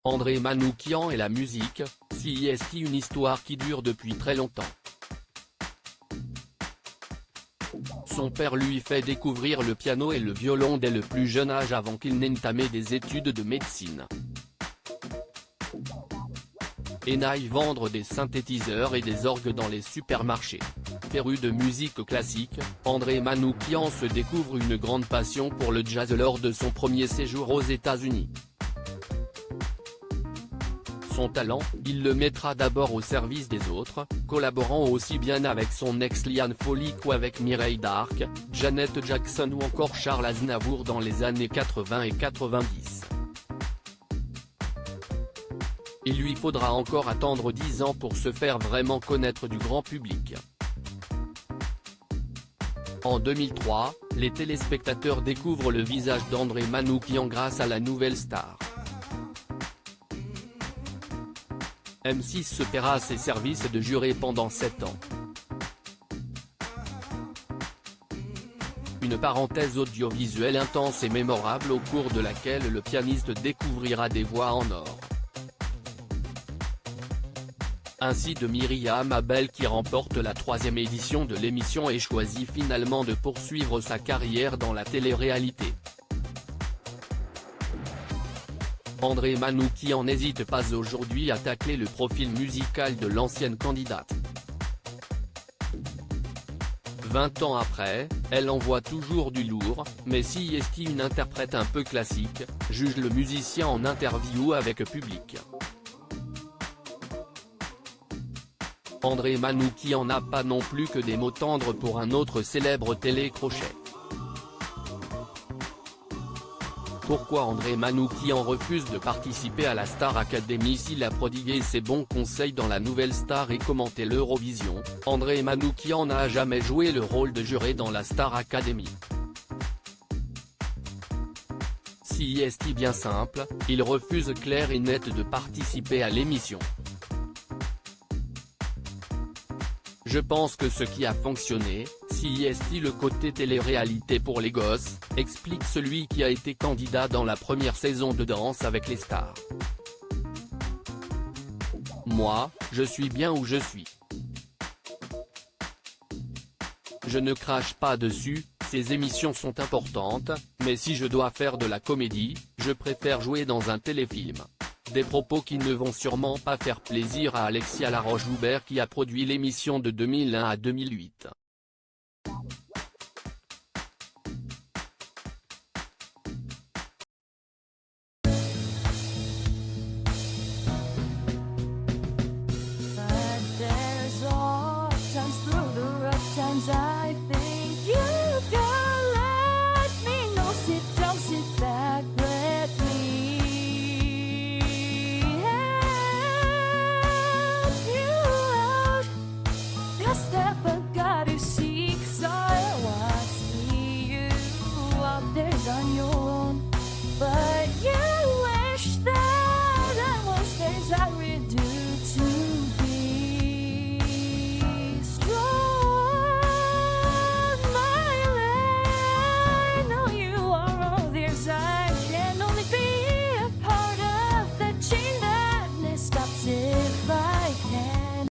André Manoukian et la musique, CIST, une histoire qui dure depuis très longtemps. Son père lui fait découvrir le piano et le violon dès le plus jeune âge avant qu'il n'entame des études de médecine. Et n'aille vendre des synthétiseurs et des orgues dans les supermarchés. Féru de musique classique, André Manoukian se découvre une grande passion pour le jazz lors de son premier séjour aux États-Unis. Son talent, il le mettra d'abord au service des autres, collaborant aussi bien avec son ex Liane Foley qu'avec Mireille Darc, Janet Jackson ou encore Charles Aznavour dans les années 80 et 90. Il lui faudra encore attendre 10 ans pour se faire vraiment connaître du grand public. En 2003, les téléspectateurs découvrent le visage d'André Manoukian grâce à la nouvelle star. M6 se paiera ses services de juré pendant 7 ans. Une parenthèse audiovisuelle intense et mémorable au cours de laquelle le pianiste découvrira des voix en or. Ainsi de Myriam Abel qui remporte la 3e édition de l'émission et choisit finalement de poursuivre sa carrière dans la télé-réalité. André Manoukian n'hésite pas aujourd'hui à tacler le profil musical de l'ancienne candidate. 20 ans après, elle envoie toujours du lourd, mais si est une interprète un peu classique, juge le musicien en interview avec public. André Manoukian n'a pas non plus que des mots tendres pour un autre célèbre télécrochet. Pourquoi André Manoukian refuse de participer à la Star Academy s'il a prodigué ses bons conseils dans la nouvelle star et commenté l'Eurovision? André Manoukian n'a jamais joué le rôle de juré dans la Star Academy. Si est bien simple, il refuse clair et net de participer à l'émission. Je pense que ce qui a fonctionné, si est le côté télé-réalité pour les gosses, explique celui qui a été candidat dans la première saison de Danse avec les stars. Moi, je suis bien où je suis. Je ne crache pas dessus, ces émissions sont importantes, mais si je dois faire de la comédie, je préfère jouer dans un téléfilm. Des propos qui ne vont sûrement pas faire plaisir à Alexia Laroche-Joubert qui a produit l'émission de 2001 à 2008. But there's all times through the rough times